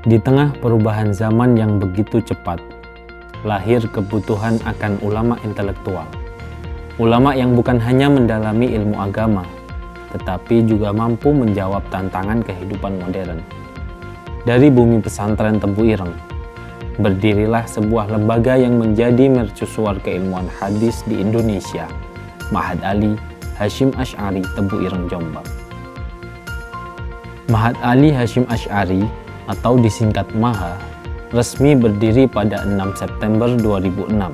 Di tengah perubahan zaman yang begitu cepat, lahir kebutuhan akan ulama intelektual. Ulama yang bukan hanya mendalami ilmu agama, tetapi juga mampu menjawab tantangan kehidupan modern. Dari bumi pesantren Tebu Ireng, berdirilah sebuah lembaga yang menjadi mercusuar keilmuan hadis di Indonesia, Ma'had Ali Hasyim Asy'ari Tebu Ireng Jombang. Ma'had Ali Hasyim Asy'ari atau disingkat MAHA, resmi berdiri pada 6 September 2006.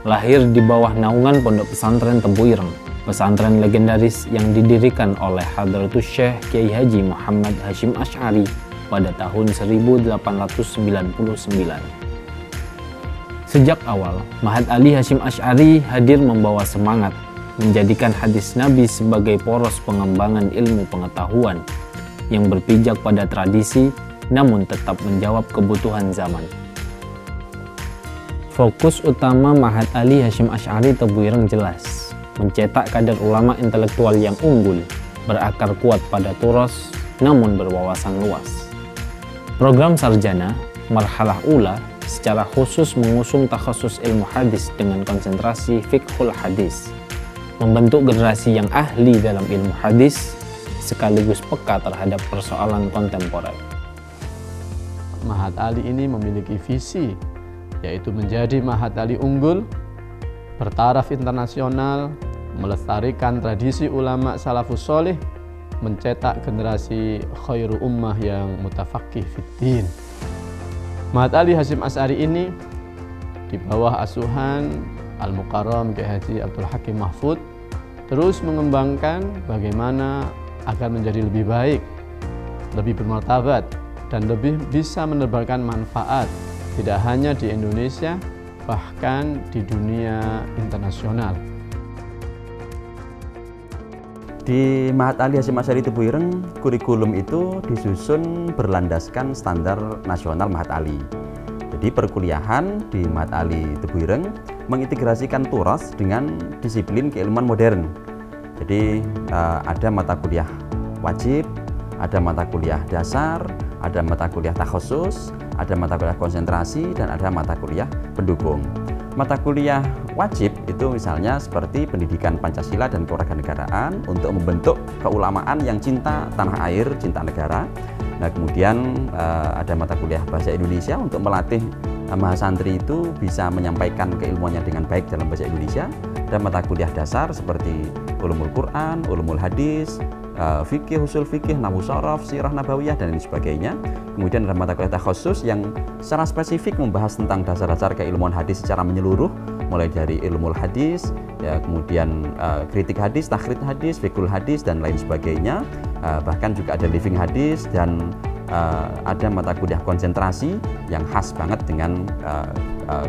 Lahir di bawah naungan Pondok Pesantren Tebu Ireng, pesantren legendaris yang didirikan oleh Hadratus Syekh Kiai Haji Muhammad Hasyim Asy'ari pada tahun 1899. Sejak awal, Ma'had Ali Hasyim Asy'ari hadir membawa semangat, menjadikan hadis Nabi sebagai poros pengembangan ilmu pengetahuan yang berpijak pada tradisi namun tetap menjawab kebutuhan zaman. Fokus utama Ma'had Ali Hasyim Asy'ari Tebu Ireng jelas, mencetak kader ulama intelektual yang unggul, berakar kuat pada turos, namun berwawasan luas. Program sarjana, marhalah ula, secara khusus mengusung takhasus ilmu hadis dengan konsentrasi fiqhul hadis, membentuk generasi yang ahli dalam ilmu hadis, sekaligus peka terhadap persoalan kontemporer. Ma'had Ali ini memiliki visi, yaitu menjadi Ma'had Ali unggul, bertaraf internasional, melestarikan tradisi ulama salafus sholih, mencetak generasi khairu ummah yang mutafaqih fiddin. Ma'had Ali Hasyim Asy'ari ini di bawah asuhan Al-Mukarram Kiai Haji Abdul Hakim Mahfud terus mengembangkan bagaimana agar menjadi lebih baik, lebih bermartabat, dan lebih bisa menebarkan manfaat tidak hanya di Indonesia, bahkan di dunia internasional. Di Ma'had Ali Hasyim Asy'ari Tebu Ireng, kurikulum itu disusun berlandaskan standar nasional Ma'had Ali. Jadi perkuliahan di Ma'had Ali Tebu Ireng mengintegrasikan turas dengan disiplin keilmuan modern. Jadi ada mata kuliah wajib, ada mata kuliah dasar, ada mata kuliah takhusus, ada mata kuliah konsentrasi, dan ada mata kuliah pendukung. Mata kuliah wajib itu misalnya seperti pendidikan Pancasila dan kewarganegaraan untuk membentuk keulamaan yang cinta tanah air, cinta negara. Nah, kemudian ada mata kuliah bahasa Indonesia untuk melatih mahasantri itu bisa menyampaikan keilmuannya dengan baik dalam bahasa Indonesia. Ada mata kuliah dasar seperti ulumul Quran, ulumul hadis, fikih, usul fikih, nahwu sharaf, sirah nabawiyah, dan lain sebagainya. Kemudian ada mata kuliah takhusus yang secara spesifik membahas tentang dasar-dasar keilmuan hadis secara menyeluruh, mulai dari ilmul hadis, ya, kemudian kritik hadis, takhrid hadis, fiqhul hadis, dan lain sebagainya. Bahkan juga ada living hadis, dan ada mata kuliah konsentrasi yang khas banget dengan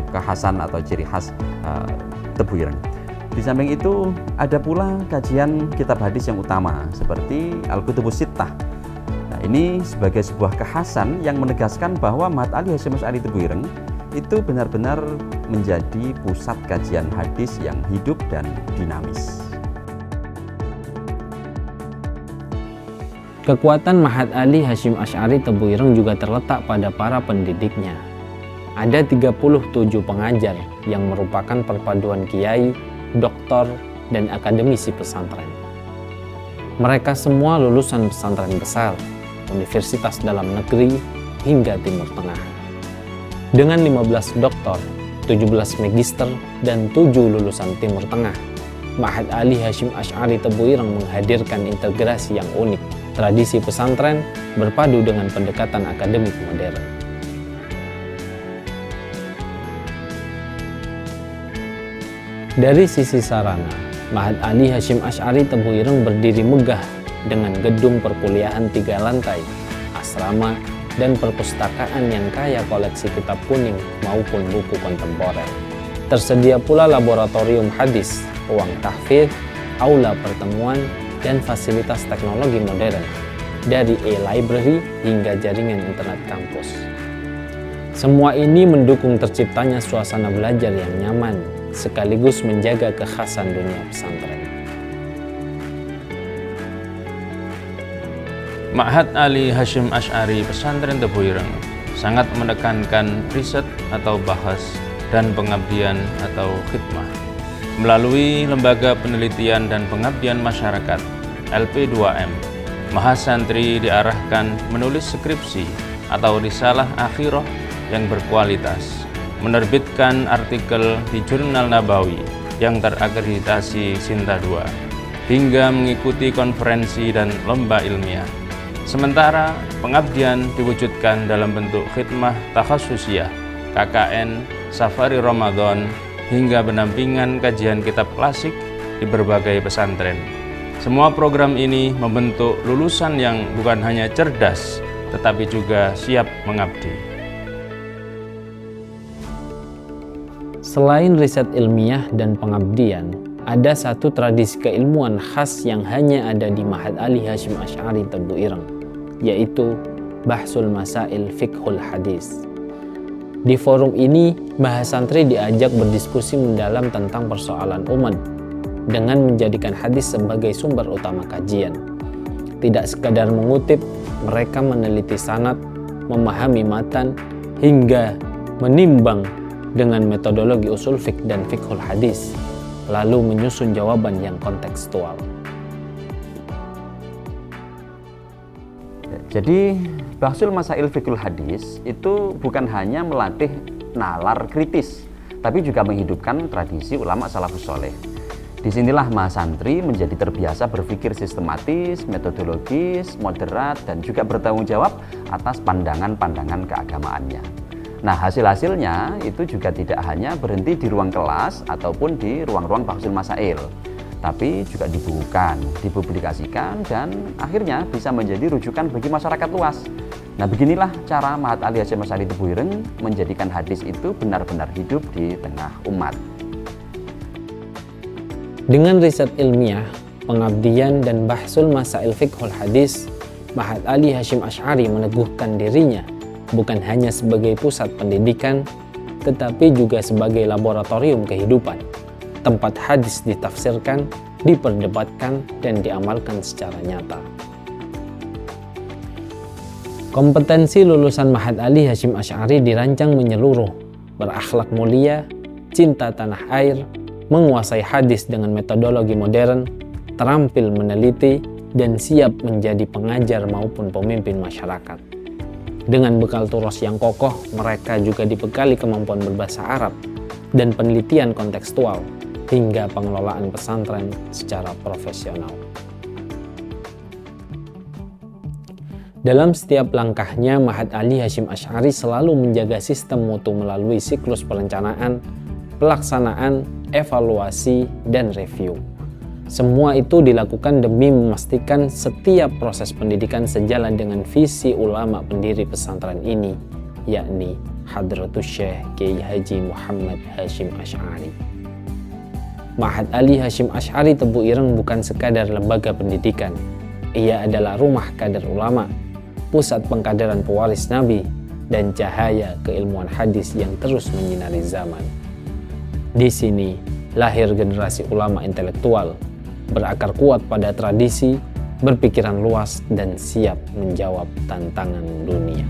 kekhasan atau ciri khas Tebu Ireng. Di samping itu ada pula kajian kitab hadis yang utama seperti Al-Kutubus Sittah. Nah, ini sebagai sebuah kekhasan yang menegaskan bahwa Ma'had Ali Hasyim Asy'ari Tebu Ireng itu benar-benar menjadi pusat kajian hadis yang hidup dan dinamis. Kekuatan Ma'had Ali Hasyim Asy'ari Tebu Ireng juga terletak pada para pendidiknya. Ada 37 pengajar yang merupakan perpaduan kiai, doktor, dan akademisi pesantren. Mereka semua lulusan pesantren besar, universitas dalam negeri, hingga Timur Tengah. Dengan 15 doktor, 17 magister, dan 7 lulusan Timur Tengah, Ma'had Ali Hasyim Asy'ari Tebu Ireng menghadirkan integrasi yang unik, tradisi pesantren berpadu dengan pendekatan akademik modern. Dari sisi sarana, Ma'had Ali Hasyim Asy'ari Tebu Ireng berdiri megah dengan gedung perkuliahan 3 lantai, asrama, dan perpustakaan yang kaya koleksi kitab kuning maupun buku kontemporer. Tersedia pula laboratorium hadis, ruang tahfidz, aula pertemuan, dan fasilitas teknologi modern, dari e-library hingga jaringan internet kampus. Semua ini mendukung terciptanya suasana belajar yang nyaman, sekaligus menjaga kekhasan dunia pesantren. Ma'had Ali Hasyim Asy'ari Pesantren Tebu Ireng sangat menekankan riset atau bahas dan pengabdian atau khidmah. Melalui Lembaga Penelitian dan Pengabdian Masyarakat LP2M, mahasantri diarahkan menulis skripsi atau risalah akhirah yang berkualitas, menerbitkan artikel di Jurnal Nabawi yang terakreditasi Sinta II, hingga mengikuti konferensi dan lomba ilmiah. Sementara pengabdian diwujudkan dalam bentuk khidmah takhasusiyah, KKN, safari Ramadan, hingga pendampingan kajian kitab klasik di berbagai pesantren. Semua program ini membentuk lulusan yang bukan hanya cerdas, tetapi juga siap mengabdi. Selain riset ilmiah dan pengabdian, ada satu tradisi keilmuan khas yang hanya ada di Ma'had Ali Hasyim Asy'ari Tebu Ireng, yaitu Bahsul Masail Fiqhul Hadis. Di forum ini, mahasantri diajak berdiskusi mendalam tentang persoalan umat dengan menjadikan hadis sebagai sumber utama kajian. Tidak sekadar mengutip, mereka meneliti sanad, memahami matan, hingga menimbang dengan metodologi usul fiqh dan fiqhul hadis, lalu menyusun jawaban yang kontekstual. Jadi Bahsul Masail Fiqhul Hadis itu bukan hanya melatih nalar kritis, tapi juga menghidupkan tradisi ulama salafus soleh. Disinilah mahasantri menjadi terbiasa berpikir sistematis, metodologis, moderat, dan juga bertanggung jawab atas pandangan-pandangan keagamaannya. Nah, hasil-hasilnya itu juga tidak hanya berhenti di ruang kelas ataupun di ruang-ruang Bahsul Masail, tapi juga dibukukan, dipublikasikan, dan akhirnya bisa menjadi rujukan bagi masyarakat luas. Nah, beginilah cara Ma'had Ali Hasyim Asy'ari Tebu Ireng menjadikan hadis itu benar-benar hidup di tengah umat. Dengan riset ilmiah, pengabdian, dan bahsul masail fiqhul hadis, Ma'had Ali Hasyim Asy'ari meneguhkan dirinya bukan hanya sebagai pusat pendidikan, tetapi juga sebagai laboratorium kehidupan, tempat hadis ditafsirkan, diperdebatkan, dan diamalkan secara nyata. Kompetensi lulusan Ma'had Ali Hasyim Asy'ari dirancang menyeluruh, berakhlak mulia, cinta tanah air, menguasai hadis dengan metodologi modern, terampil meneliti, dan siap menjadi pengajar maupun pemimpin masyarakat. Dengan bekal turos yang kokoh, mereka juga dibekali kemampuan berbahasa Arab dan penelitian kontekstual, hingga pengelolaan pesantren secara profesional. Dalam setiap langkahnya, Ma'had Ali Hasyim Asy'ari selalu menjaga sistem mutu melalui siklus perencanaan, pelaksanaan, evaluasi, dan review. Semua itu dilakukan demi memastikan setiap proses pendidikan sejalan dengan visi ulama pendiri pesantren ini, yakni Hadratus Syekh Kiai Haji Muhammad Hasyim Asy'ari. Ma'had Ali Hasyim Asy'ari Tebu Ireng bukan sekadar lembaga pendidikan. Ia adalah rumah kader ulama, pusat pengkaderan pewaris Nabi, dan cahaya keilmuan hadis yang terus menyinari zaman. Di sini lahir generasi ulama intelektual, berakar kuat pada tradisi, berpikiran luas, dan siap menjawab tantangan dunia.